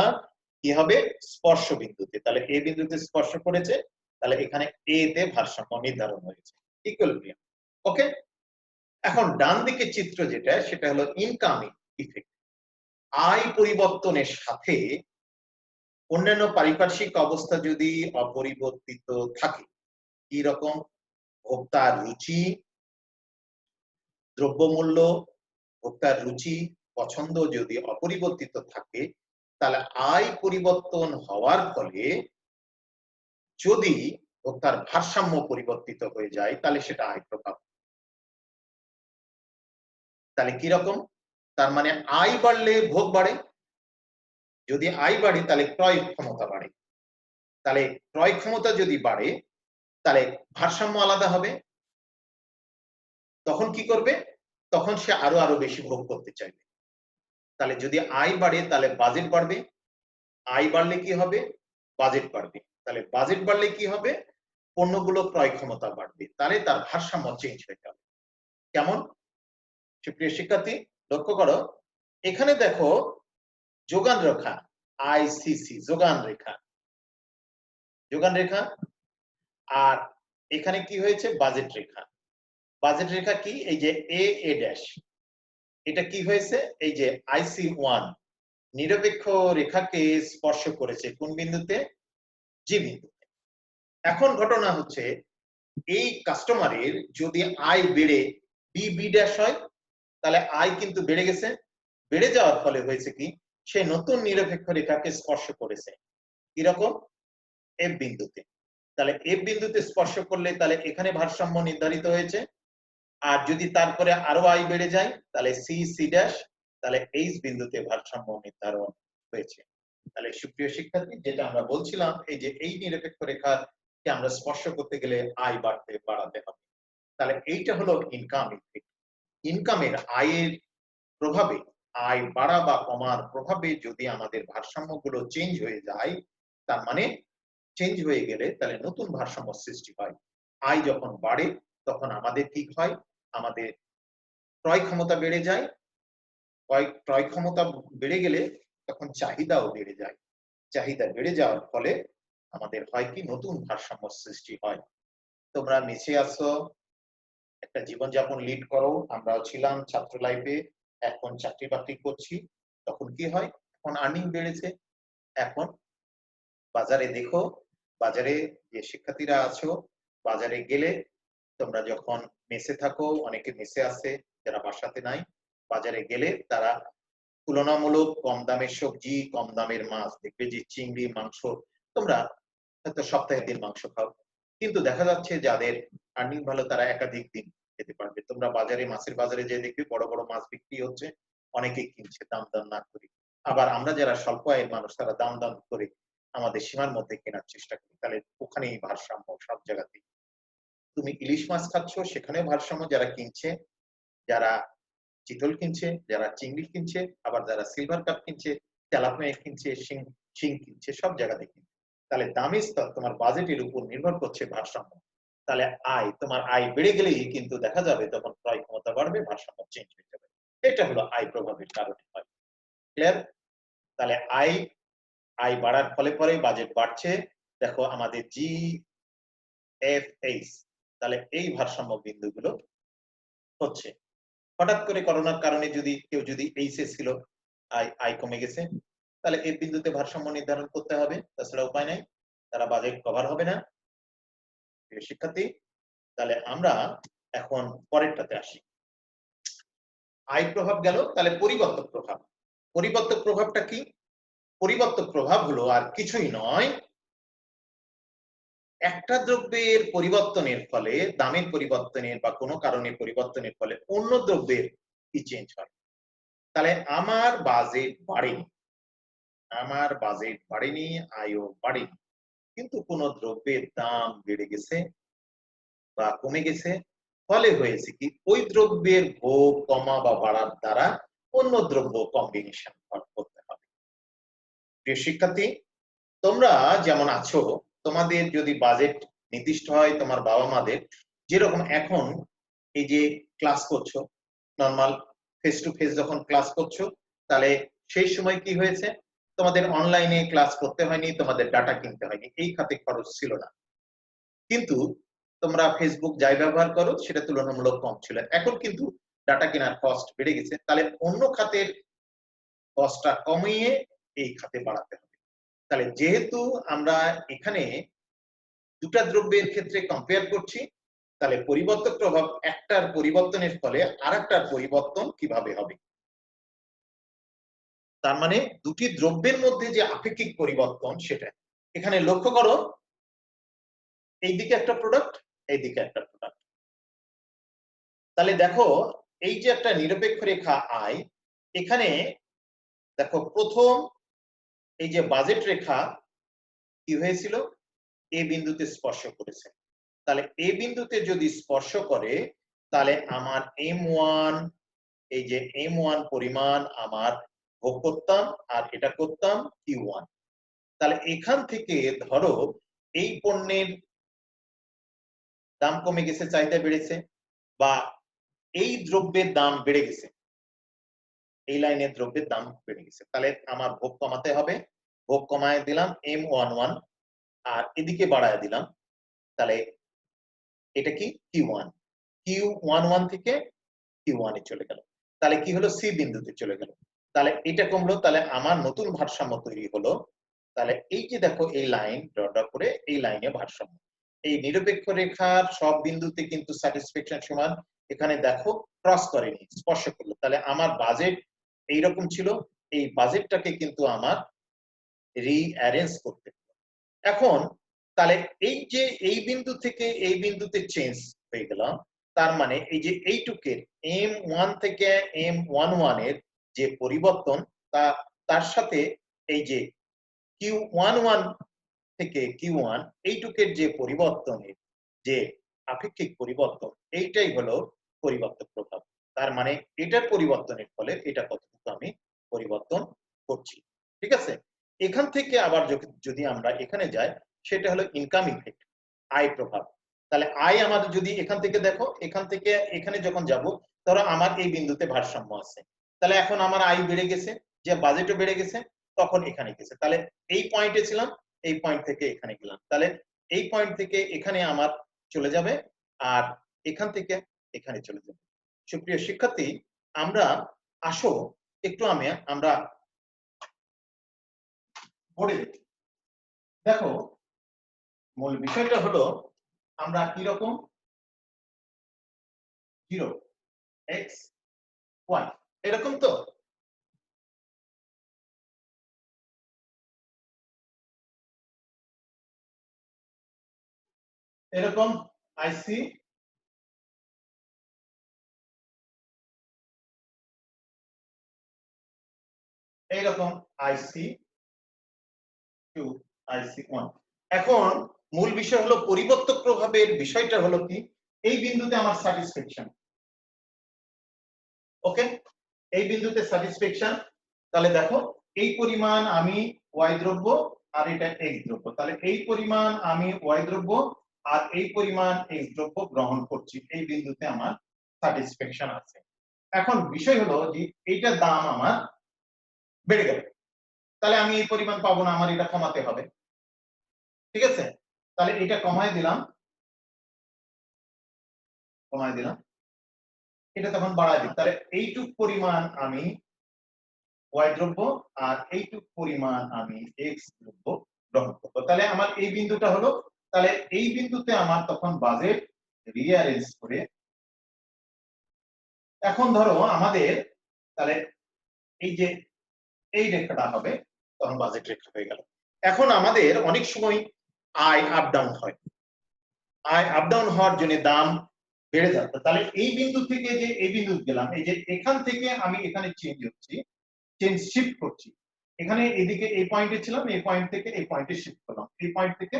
কি হবে? স্পর্শ বিন্দুতে। তাহলে এ বিন্দুতে স্পর্শ করেছে, তাহলে এখানে এ তে ভারসাম্য নির্ধারণ হয়েছে, ইকুইলিব্রিয়াম। ওকে, এখন ডান দিকে চিত্র যেটা সেটা হলো ইনকামিং ইফেক্ট। আয় পরিবর্তনের সাথে অন্যান্য পারিপার্শ্বিক অবস্থা যদি অপরিবর্তিত থাকে, কি রকম? ভোক্তার রুচি, দ্রব্যমূল্য, ভোক্তার রুচি পছন্দ যদি অপরিবর্তিত থাকে, তাহলে আয় পরিবর্তন হওয়ার ফলে যদি ভোক্তার ভারসাম্য পরিবর্তিত হয়ে যায় তাহলে সেটা আয় প্রভাব। তাহলে কি রকম? তার মানে আয় বাড়লে ভোগ বাড়ে, যদি আয় বাড়ে তাহলে ক্রয় ক্ষমতা বাড়ে, তাহলে ক্রয় ক্ষমতা যদি বাড়ে তাহলে ভারসাম্য আলাদা হবে। তখন কি করবে? তখন সে আরো আরো বেশি ভোগ করতে চাইবে। তাহলে যদি আয় বাড়ে তাহলে বাজেট বাড়বে, আয় বাড়লে কি হবে? বাজেট বাড়বে। তাহলে বাজেট বাড়লে কি হবে? পণ্যগুলো ক্রয় ক্ষমতা বাড়বে, তাহলে তার ভারসাম্য চেঞ্জ হয়ে যাবে। কেমন? সুপ্রিয় শিক্ষার্থী, লক্ষ্য করো, এখানে দেখো যোগান রেখা, আইসিসি যোগান রেখা, যোগান রেখা, আর এখানে কি হয়েছে? বাজেট রেখা। বাজেট রেখা কি? এই যে এ এ ড্যাশ, এটা কি হয়েছে? এই যে আইসি ওয়ান নিরপেক্ষ রেখাকে স্পর্শ করেছে কোন বিন্দুতে? জি বিন্দুতে। এখন ঘটনা হচ্ছে এই কাস্টমারের যদি আয় বেড়ে বি বি ড্যাশ হয়, তাহলে আয় কিন্তু বেড়ে গেছে। বেড়ে যাওয়ার ফলে হয়েছে কি? সে নতুন নিরপেক্ষ রেখাকে স্পর্শ করেছে, কিরকম? এফ বিন্দুতে। তাহলে এফ বিন্দুতে স্পর্শ করলে তাহলে এখানে ভারসাম্য নির্ধারিত হয়েছে। আর যদি তারপরে আরো আয় বেড়ে যায় তাহলে সি সি ড্যাশ, তাহলে এইচ বিন্দুতে ভারসাম্য নির্ধারণ হয়েছে। তাহলে সুপ্রিয় শিক্ষার্থী, যেটা আমরা বলছিলাম, এই যে এই নিরপেক্ষ রেখাকে আমরা স্পর্শ করতে গেলে আয় বাড়াতে হবে। তাহলে এইটা হলো ইনকাম ইফেক্ট। ইনকামের, আয়ের প্রভাবে, আয় বাড়া বা কমার প্রভাবে যদি আমাদের ভারসাম্যগুলো চেঞ্জ হয়ে যায়, তার মানে চেঞ্জ হয়ে গেলে তাহলে নতুন ভারসাম্য সৃষ্টি হয়। আয় যখন বাড়ে তখন আমাদের কি হয়? আমাদের ক্রয় ক্ষমতা বেড়ে যায়। ক্রয় ক্ষমতা বেড়ে গেলে তখন চাহিদাও বেড়ে যায়। চাহিদা বেড়ে যাওয়ার ফলে আমাদের হয় কি? নতুন ভারসাম্য সৃষ্টি হয়। তোমরা মিশে আসো, একটা জীবনযাপন লিড করো, আমরাও ছিলাম ছাত্র লাইফে, এখন চাকরি বাকরি করছি। তখন কি হয়? এখন আর্নিং বেড়েছে। এখন বাজারে দেখো, বাজারে যে শিক্ষার্থীরা আছো, বাজারে গেলে তোমরা যখন মেসে থাকো, অনেকে মেসে আছে যারা বাসাতে নাই, বাজারে গেলে তারা তুলনামূলক কম দামের সবজি, কম দামের মাছ দেখবে, যে চিংড়ি, মাংস, তোমরা হয়তো সপ্তাহে 3 মাংস খাও, কিন্তু দেখা যাচ্ছে যাদের আর্নিং ভালো তারা একাধিক দিন খেতে পারবে। তোমরা বাজারে, মাছের বাজারে যে দেখবে বড় বড় মাছ বিক্রি হচ্ছে, অনেকেই কিনছে দাম দাম না করে। আবার আমরা যারা স্বল্প আয়ের মানুষ তারা দাম দাম করে আমাদের সীমার মধ্যে কেনার চেষ্টা করি। তাহলে ওখানেই ভারসাম্য সব জায়গাতেই। তুমি ইলিশ মাছ খাচ্ছ, সেখানেও ভারসাম্য, যারা কিনছে, যারা চিতল কিনছে, যারা চিংড়ি কিনছে, আবার যারা সিলভার কাপ কিনছে, তেলাপিয়া কিনছে, শিং কিনছে, সব জায়গাতে কিনছে। তাহলে দামি স্তর তোমার বাজেটের উপর নির্ভর করছে ভারসাম্য। তাহলে আয়, তোমার আয় বেড়ে গেলেই কিন্তু দেখা যাবে তখন ক্রয় ক্ষমতা বাড়বে, ভারসাম্য চেঞ্জ হয়ে যাবে। এটা হলো আয় প্রভাবের কারণে হয়। ক্লিয়ার? তাহলে আয় বাড়ার ফলে পরে বাজেট বাড়ছে। দেখো আমাদের জি এফ এইচ, তাহলে এই ভারসাম্য বিন্দুগুলো হচ্ছে। হঠাৎ করে করোনার কারণে যদি কেউ যদি এইচে ছিল, আয় কমে গেছে, তাহলে এই বিন্দুতে ভারসাম্য নির্ধারণ করতে হবে, তাছাড়া উপায় নাই, তারা বাজেট কভার হবে না। প্রিয় শিক্ষার্থী, তাহলে আমরা এখন পরেরটাতে আসি। আয় প্রভাব গেল, তাহলে পরিবর্তক প্রভাব। পরিবর্তক প্রভাবটা কি? পরিবর্তক প্রভাব হলো আর কিছুই নয়, একটা দ্রব্যের পরিবর্তনের ফলে, দামের পরিবর্তনের বা কোনো কারণে পরিবর্তনের ফলে অন্য দ্রব্যের কি চেঞ্জ হয়। তাহলে আমার বাজেট বাড়েনি, আমার বাজেট বাড়েনি, আয়ও বাড়েনি, কিন্তু কোন দ্রব্যের দাম বেড়ে গেছে বা কমে গেছে, ফলে হয়েছে কি ওই দ্রব্যের ভোগ কমা বা বাড়ার দ্বারা অন্য দ্রব্য কম্বিনেশন করতে হবে। প্রিয় শিক্ষার্থী, তোমরা যেমন আছো, তোমাদের যদি বাজেট নির্দিষ্ট হয় তোমার বাবা মাদের, যেরকম এখন এই যে ক্লাস করছো, নরমাল ফেস টু ফেস যখন ক্লাস করছো, তাহলে সেই সময় কি হয়েছে, তোমাদের অনলাইনে ক্লাস করতে হয়নি, তোমাদের ডাটা কিনতে হয়নি, এই খাতে খরচ ছিল না। কিন্তু তোমরা ফেসবুক যাই ব্যবহার করো সেটা তুলনামূলক কম ছিল। এখন কিন্তু ডাটা কেনার কস্ট বেড়ে গেছে, তাহলে অন্য খাতের কস্টটা কমিয়ে এই খাতে বাড়াতে হবে। তাহলে যেহেতু আমরা এখানে দুটা দ্রব্যের ক্ষেত্রে কম্পেয়ার করছি, তাহলে পরিবর্তক প্রভাব একটার পরিবর্তনের ফলে আরেকটার পরিবর্তন কিভাবে হবে, তার মানে দুটি দ্রব্যের মধ্যে যে আপেক্ষিক পরিবর্তন সেটা। এখানে লক্ষ্য করো, এইদিকে একটা প্রোডাক্ট, এইদিকে একটা প্রোডাক্ট। তাহলে দেখো এই যে একটা নিরপেক্ষ রেখা আয়, এখানে দেখো প্রথম এই যে বাজেট রেখা কি হয়েছিল, এ বিন্দুতে স্পর্শ করেছে। তাহলে এ বিন্দুতে যদি স্পর্শ করে, তাহলে আমার M1, এই যে M1 পরিমাণ আমার ভোগ করতাম, আর এটা করতাম Q1। তাহলে এখান থেকে ধরো এই পণ্যের দাম কমে গেছে, চাহিদা বেড়েছে, বা এই দ্রব্যের দাম বেড়ে গেছে, এই লাইনের দ্রব্যের দাম বেড়ে গেছে, তাহলে আমার ভোগ কমাতে হবে। ভোগ কমায় দিলাম M11, আর এদিকে বাড়ায় দিলাম, তাহলে এটা কি Q1, Q11 থেকে Q1 এ চলে গেল। তাহলে কি হলো, সি বিন্দুতে চলে গেল। তাহলে এটা কমলো, তাহলে আমার নতুন ভারসাম্য তৈরি হলো। তাহলে এই যে দেখো এই লাইন ডট ডট করে, এই লাইনে ভারসাম্য, এই নিরপেক্ষ রেখার সব বিন্দুতে কিন্তু স্যাটিসফ্যাকশন সমান। এখানে দেখো ক্রস করেনি, স্পর্শ করলো। তাহলে আমার বাজেট এইরকম ছিল, এই বাজেটটাকে কিন্তু আমার রিঅ্যারেঞ্জ করতে হবে। এখন তাহলে এই যে এই বিন্দু থেকে এই বিন্দুতে চেঞ্জ হয়ে গেলাম, তার মানে এই যে এইটুকের M1 থেকে M11 এর যে পরিবর্তন, তার সাথে এই যে Q11 থেকে Q1 এইটুকের যে পরিবর্তনের যে আপেক্ষিক পরিবর্তন, এইটাই হলো পরিবর্তক প্রভাব। তার মানে এটার পরিবর্তনের ফলে এটা কতটুকু আমি পরিবর্তন করছি। ঠিক আছে, এখান থেকে আবার যদি আমরা এখানে যাই, সেটা হলো ইনকাম ইফেক্ট, আয় প্রভাব। তাহলে আয় আমাদের যদি এখান থেকে দেখো, এখান থেকে এখানে যখন যাব, ধরো আমার এই বিন্দুতে ভারসাম্য আছে, তাহলে এখন আমার আয় বেড়ে গেছে, যে বাজেটও বেড়ে গেছে, তখন এখানে গেছে। তাহলে এই পয়েন্টে ছিলাম, এই পয়েন্ট থেকে এখানে গেলাম, তাহলে এই পয়েন্ট থেকে এখানে আমার চলে যাবে, আর এখান থেকে এখানে চলে যাবে। সুপ্রিয় শিক্ষার্থী, আমরা আসো একটু আমরা পড়ে দেখি। দেখো মূল বিষয়টা হলো আমরা কি রকম 0 x y এরকম তো, এরকম আইসি এইরকম আইসি 2 আইসি 1। এখন মূল বিষয় হলো পরিবর্তক প্রভাবের বিষয়টা হলো কি, এই বিন্দুতে আমার স্যাটিসফ্যাকশন, ওকে, এই বিন্দুতে স্যাটিসফ্যাকশন। তাহলে দেখো এই পরিমাণ আমি ওয়াই দ্রব্য, আর এটা এক্স দ্রব্য, তাহলে এই পরিমাণ আমি ওয়াই দ্রব্য আর এই পরিমাণ এক্স দ্রব্য গ্রহণ করছি, এই বিন্দুতে আমার স্যাটিসফ্যাকশন আছে। এখন বিষয় হলো যে এইটার দাম আমার বেড়ে গেল, তাহলে আমি এই পরিমাণ পাবো না, আমার এটা কমাতে হবে। ঠিক আছে, তাহলে এটা কমায় দিলাম, এটা তখন বাড়ায় দিই, তাহলে এইটুক পরিমাণ আমি ওয়াই দ্রব্য আর এইটুক পরিমাণ আমি এক্স দ্রব্য গ্রহণ করবো। তাহলে আমার এই বিন্দুটা হলো, তাহলে এই বিন্দুতে আমার তখন বাজেট রিঅ্যারেঞ্জ করে, এখন ধরো আমাদের তাহলে এই যে এই রেখাটা হবে, তখন বাজেট রেখা হয়ে গেল। এখন আমাদের অনেক সময় আয় আপ ডাউন হয়, আয় আপ ডাউন হওয়ার জন্য দাম বেড়ে যাচ্ছে। তাহলে এই বিন্দু থেকে যে এই বিন্দু গেলাম, এই যে এখান থেকে আমি এখানে চেঞ্জ হচ্ছি, চেঞ্জ শিফট করছি, এখানে এদিকে এই পয়েন্টে ছিলাম, এই পয়েন্ট থেকে এই পয়েন্টে শিফট করলাম, এই পয়েন্ট থেকে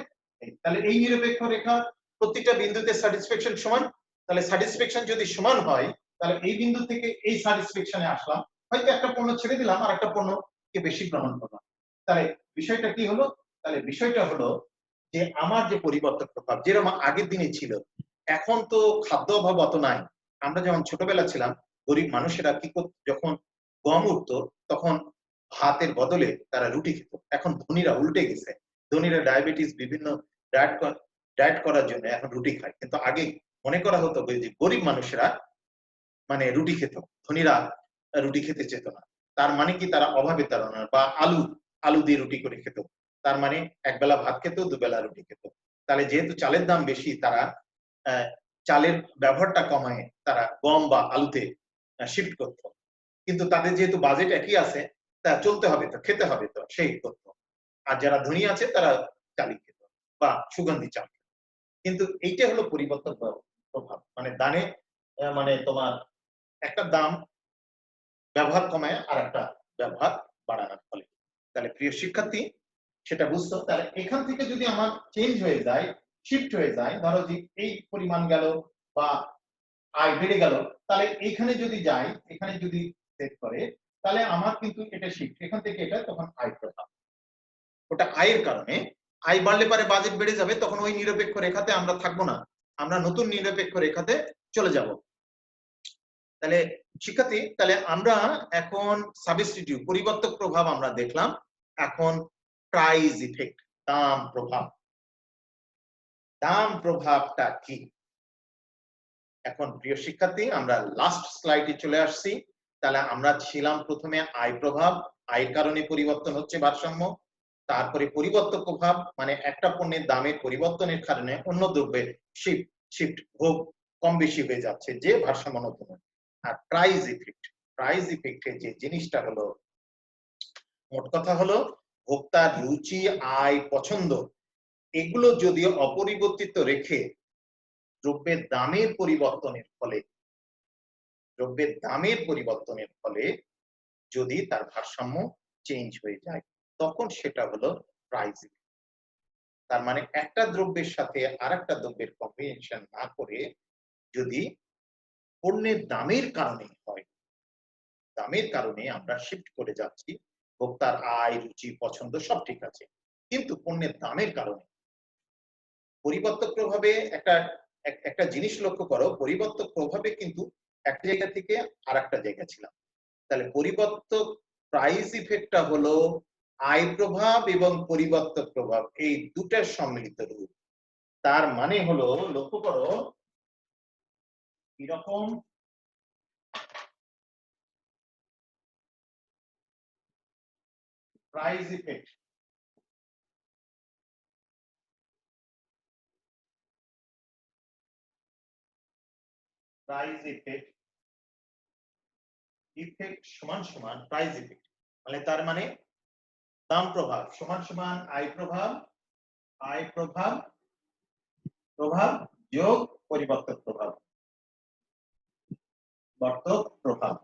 তাহলে এই নিরপেক্ষ রেখা প্রত্যেকটা বিন্দুতে স্যাটিসফ্যাকশন সমান। তাহলে স্যাটিসফ্যাকশন যদি সমান হয় তাহলে এই বিন্দু থেকে এই স্যাটিসফ্যাকশনে আসলাম, হয়তো একটা পণ্য ছেড়ে দিলাম আর একটা পণ্যকে বেশি গ্রহণ করলাম। তাহলে বিষয়টা কি হলো? তাহলে বিষয়টা হলো যে আমার যে পরিবর্তক প্রভাব যেরকম আগের দিনে ছিল, এখন তো খাদ্য অভাব অত নাই। আমরা যখন ছোটবেলা ছিলাম গরিব মানুষেরা কি করত, যখন গম উঠতো তখন ভাতের বদলে তারা রুটি খেত। এখন ধনীরা উল্টে গেছে, ধনীরা ডায়াবেটিস বিভিন্ন ডায়েট করার জন্য এখন রুটি খায়। কিন্তু আগে মনে করা হতো যে গরিব মানুষেরা মানে রুটি খেত, ধনীরা রুটি খেতে চেত না। তার মানে কি তারা অভাবে তারা না, বা আলু আলু দিয়ে রুটি করে খেত, তার মানে একবেলা ভাত খেত দুবেলা রুটি খেত। তাহলে যেহেতু চালের দাম বেশি তারা চালের ব্যবহারটা কমায় তারা গম বা আলুতে শিফট করত। কিন্তু তাদের যেহেতু বাজেট একই আছে তা চলতে হবে তো, খেতে হবে তো, সেই করত। আর যারা ধনী আছে তারা চালি খেত বা সুগন্ধি চাল। কিন্তু এইটা হলো পরিবর্তন প্রভাব, মানে দানে মানে তোমার একটা দাম ব্যবহার কমায় আর একটা ব্যবহার বাড়ানোর ফলে। তাহলে প্রিয় শিক্ষার্থী সেটা বুঝতো। তাহলে এখান থেকে যদি আমার চেঞ্জ হয়ে যায়, শিফট হয়ে যায়, ধরো যে এই পরিমাণ গেল বা আয় বেড়ে গেল, তাহলে এখানে যদি যাই, এখানে যদি সেট করে, তাহলে আমার কিন্তু এটা শিফট, এখান থেকে এটা তখন আয় প্রভাব। ওটা আয়ের কারণে, আয় বাড়লে পারে বাজেট বেড়ে যাবে, তখন ওই নিরপেক্ষ রেখাতে আমরা থাকবো না, আমরা নতুন নিরপেক্ষ রেখাতে চলে যাব। তাহলে শিক্ষার্থী তাহলে আমরা এখন সাবস্টিটিউট পরিবর্তক প্রভাব আমরা দেখলাম, এখন প্রাইস ইফেক্ট দাম প্রভাব। দাম প্রভাবটা কি? এখন প্রিয় শিক্ষার্থী আমরা লাস্ট স্লাইডে চলে আসছি। তাহলে আমরা ছিলাম প্রথমে আয় প্রভাব, আয়ের কারণে পরিবর্তন হচ্ছে ভারসাম্য। তারপরে পরিবর্তক প্রভাব মানে একটা পণ্যের দামের পরিবর্তনের কারণে অন্য দ্রব্যের শিফট ভোগ কম বেশি হয়ে যাচ্ছে, যে ভারসাম্য নতুন। আর প্রাইস ইফেক্ট, প্রাইস ইফেক্টের যে জিনিসটা হলো, মোট কথা হলো ভোক্তার রুচি, আয়, পছন্দ এগুলো যদি অপরিবর্তিত রেখে দ্রব্যের দামের পরিবর্তনের ফলে, দ্রব্যের দামের পরিবর্তনের ফলে যদি তার ভারসাম্য চেঞ্জ হয়ে যায়, তখন সেটা হলো প্রাইস ইফেক্ট। তার মানে একটা দ্রব্যের সাথে আরেকটা দ্রব্যের কম্বিনেশন না করে যদি পণ্যের দামের কারণে হয়, দামের কারণে আমরা শিফট করে যাচ্ছি, ভোক্তার আয়, রুচি, পছন্দ সব ঠিক আছে, কিন্তু পণ্যের দামের কারণে পরিবর্তক প্রভাবে একটা জিনিস লক্ষ্য করো, পরিবর্তক প্রভাবে কিন্তু এক জায়গা থেকে আরেকটা জায়গা ছিলাম। তাহলে পরিবর্তক প্রাইস ইফেক্টটা হলো আয় প্রভাব এবং পরিবর্তক প্রভাব এই দুটার সম্মিলিত রূপ। তার মানে হলো লক্ষ্য করো এরকম price effect, price effect effect সমান সমান প্রাইস ইফেক্ট, মানে তার মানে দাম প্রভাব সমান সমান আয় প্রভাব, আয় প্রভাব প্রভাব যোগ পরিবর্তক প্রভাব, বর্তক প্রভাব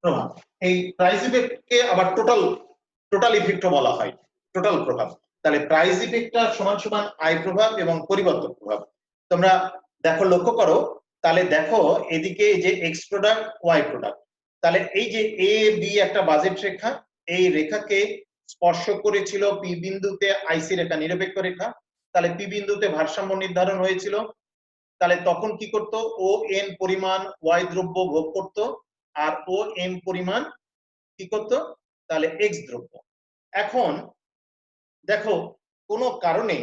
প্রভাব। এই প্রাইস ইফেক্টকে আবার টোটাল ইফেক্টও বলা হয়, টোটাল প্রভাব। তাহলে প্রাইস ইফেক্টটা সমান সমান আয় প্রভাব এবং পরিবর্তক প্রভাব। তোমরা দেখো লক্ষ্য করো, তাহলে দেখো এদিকে যে এক্স প্রোডাক্ট ওয়াই প্রোডাক্ট, তাহলে এই যে এ বি একটা বাজেট রেখা, এই রেখাকে স্পর্শ করেছিল পি বিন্দুতে আইসি রেখা নিরপেক্ষ রেখা, তাহলে পি বিন্দুতে ভারসাম্য নির্ধারণ হয়েছিল। তাহলে তখন কি করত, ও এন পরিমাণ ওয়াই দ্রব্য ভোগ করত আর ও এম পরিমাণ কি করত, তাহলে এক্স দ্রব্য। এখন দেখো কোন কারণে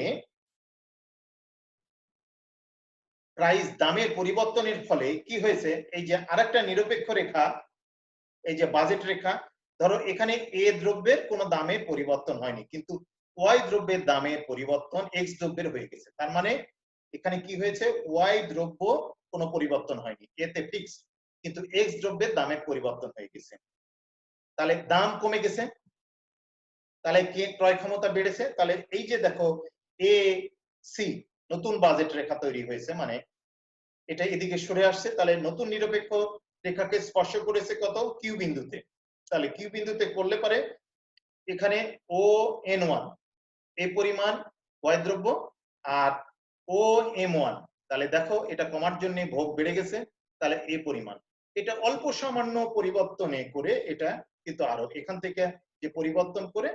প্রাইস দামের পরিবর্তনের ফলে কি হয়েছে, এই যে আরেকটা নিরপেক্ষ রেখা, এই যে বাজেট রেখা, ধরো এখানে এ দ্রব্যের কোনো দামের পরিবর্তন হয়নি, কিন্তু ওয়াই দ্রব্যের দামের পরিবর্তন এক্স দ্রব্যের হয়ে গেছে। তার মানে এখানে কি হয়েছে, ওয়াই দ্রব্য কোনো পরিবর্তন হয়নি, এতে ফিক্স, কিন্তু এক্স দ্রব্যের দামের পরিবর্তন হয়ে গেছে। তাহলে দাম কমে গেছে, তাহলে কে ক্রয় ক্ষমতা বেড়েছে। তাহলে এই যে দেখো এ সি নতুন বাজেট রেখা তৈরি হয়েছে, মানে এটা এদিকে সরে আসছে, তাহলে নতুন নিরপেক্ষ রেখাকে স্পর্শ করেছে কত, কিউ বিন্দুতে, তাহলে কিউ বিন্দুতে করলে পারে এখানে ও এন ওয়ান এই পরিমাণ ওয়াই দ্রব্য আর ও এম ওয়ান, তাহলে দেখো এটা কমার জন্য ভোগ বেড়ে গেছে, তাহলে এই পরিমাণ। এটা অল্প সামান্য পরিবর্তনে করে এটা কিন্তু আরো এখান থেকে যে পরিবর্তন করে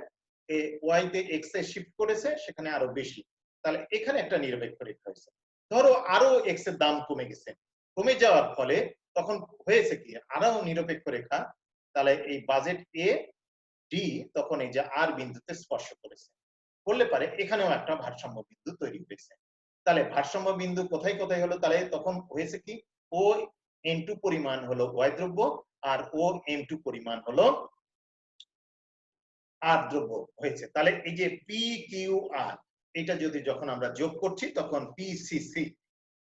ওয়াই তে এক্স এ শিফট করেছে সেখানে আরো বেশি, তাহলে এখানে একটা নিরপেক্ষ রেখা হয়েছে। ধরো আরো এক্স এর দাম কমে গেছে, কমে যাওয়ার ফলে তখন হয়েছে কি আরো নিরপেক্ষ রেখা, তাহলে এই বাজেট এ ডি তখন এই যে আর বিন্দুতে স্পর্শ করেছে, করলে পারে এখানেও একটা ভারসাম্য বিন্দু তৈরি হয়েছে। তাহলে ভারসাম্য বিন্দু কোথায় কোথায় হলো, তাহলে তখন হয়েছে কি ও এন টু পরিমাণ হলো ওয়াই দ্রব্য আর ও এম টু পরিমাণ হলো আর দ্রব্য হয়েছে। তাহলে এই যে পি কিউ আর এটা যদি যখন আমরা যোগ করছি তখন পিসিসি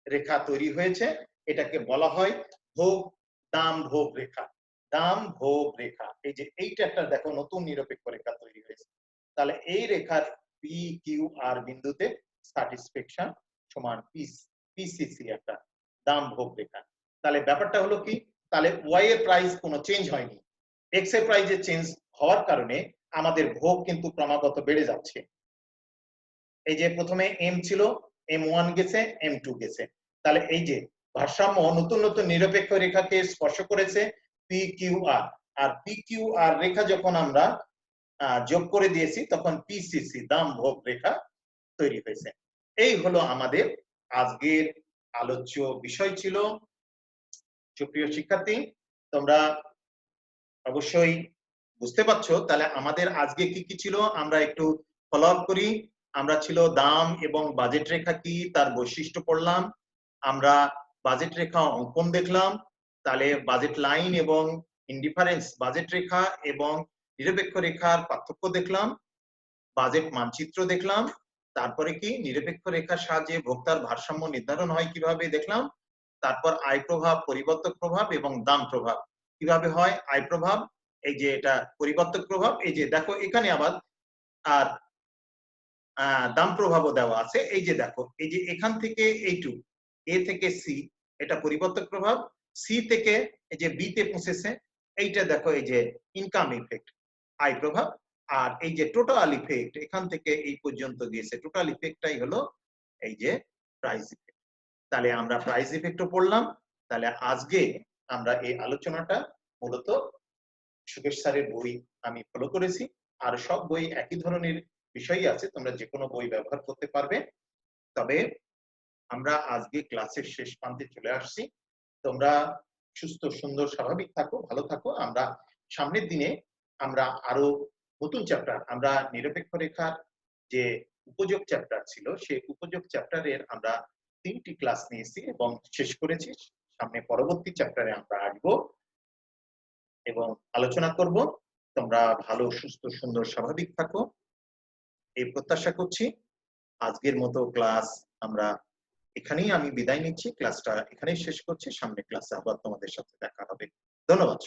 রেখা তৈরি হয়েছে, এটাকে বলা হয় ভোগ দাম ভোগ রেখা। দাম ভোগ রেখা এই যে এইটা একটা দেখো নতুন নিরপেক্ষ রেখা তৈরি হয়েছে। তাহলে এই রেখার পি কিউ আর বিন্দুতে স্যাটিসফ্যাকশন সমান পিসিসি একটা দাম ভোগ রেখা। তাহলে ব্যাপারটা হলো কি, তাহলে ওয়াই এর প্রাইস কোনো চেঞ্জ হয়নি, এক্স এর প্রাইসে চেঞ্জ হওয়ার কারণে আমাদের ভোগ কিন্তু ক্রমাগত বেড়ে যাচ্ছে। এই যে প্রথমে এম ছিল, এম ওয়ান গেছে, এম টু গেছে, তাহলে এই যে ভারসাম্য নতুন নতুন নিরপেক্ষ রেখাকে স্পর্শ করেছে পি কিউ আর, আর পি কিউ আর রেখা যখন আমরা যোগ করে দিয়েছি তখন পিসিসি দাম ভোগ রেখা তৈরি হয়েছে। এই হলো আমাদের আজকের আলোচ্য বিষয় ছিল। সুপ্রিয় শিক্ষার্থী, তোমরা অবশ্যই বুঝতে পারছো তাহলে আমাদের আজকে কি কি ছিল, আমরা একটু ফলো আপ করি। আমরা ছিল দাম এবং বাজেট রেখা কি তার বৈশিষ্ট্য পড়লাম, আমরা বাজেট রেখা অঙ্কন দেখলাম, তাহলে বাজেট লাইন এবং ইনডিফারেন্স বাজেট রেখা এবং নিরপেক্ষ রেখার পার্থক্য দেখলাম, বাজেট মানচিত্র দেখলাম, তারপরে কি নিরপেক্ষ রেখার সাহায্যে ভোক্তার ভারসাম্য নির্ধারণ হয় কিভাবে দেখলাম, তারপর আয় প্রভাব, পরিবর্তক প্রভাব এবং দাম প্রভাব কিভাবে হয়, আয় প্রভাব এই যে এটা পরিবর্তক প্রভাব, এই যে দেখো এখানে আবার আর দাম প্রভাবও দেওয়া আছে, এই যে দেখো এই যে এখান থেকে এইটু এ থেকে সি এটা পরিবর্তক প্রভাব, সি থেকে এই যে বি তে পৌঁছেছে এইটা দেখো এই যে ইনকাম ইফেক্ট আয় প্রভাব, আর এই যে টোটাল ইফেক্ট এখান থেকে এই পর্যন্ত গিয়েছে টোটাল ইফেক্টটাই হলো এই যে প্রাইস ইফেক্ট। তাহলে আমরা প্রাইস ইফেক্টও পড়লাম। তাহলে আজকে আমরা এই আলোচনাটা মূলত সুকেশ স্যারের বই আমি ফলো করেছি, আর সব বই একই ধরনের বিষয়ই আছে, তোমরা যে কোনো বই ব্যবহার করতে পারবে। তবে আমরা আজকে ক্লাসের শেষ প্রান্তে চলে আসছি, তোমরা সুস্থ সুন্দর স্বাভাবিক থাকো, ভালো থাকো। আমরা সামনের দিনে আমরা আরো নতুন চ্যাপ্টার, আমরা নিরপেক্ষ রেখার যে উপযোগ চ্যাপ্টার ছিল সেই উপযোগ চ্যাপ্টারের আমরা 3টি ক্লাস নিয়েছি এবং শেষ করেছি। সামনে পরবর্তী চ্যাপ্টারে আমরা আসবো এবং আলোচনা করব। তোমরা ভালো সুস্থ সুন্দর স্বাভাবিক থাকো এই প্রত্যাশা করছি। আজকের মতো ক্লাস আমরা এখানেই আমি বিদায় নিচ্ছি, ক্লাসটা এখানেই শেষ করছি, সামনে ক্লাসে আবার তোমাদের সাথে দেখা হবে। ধন্যবাদ।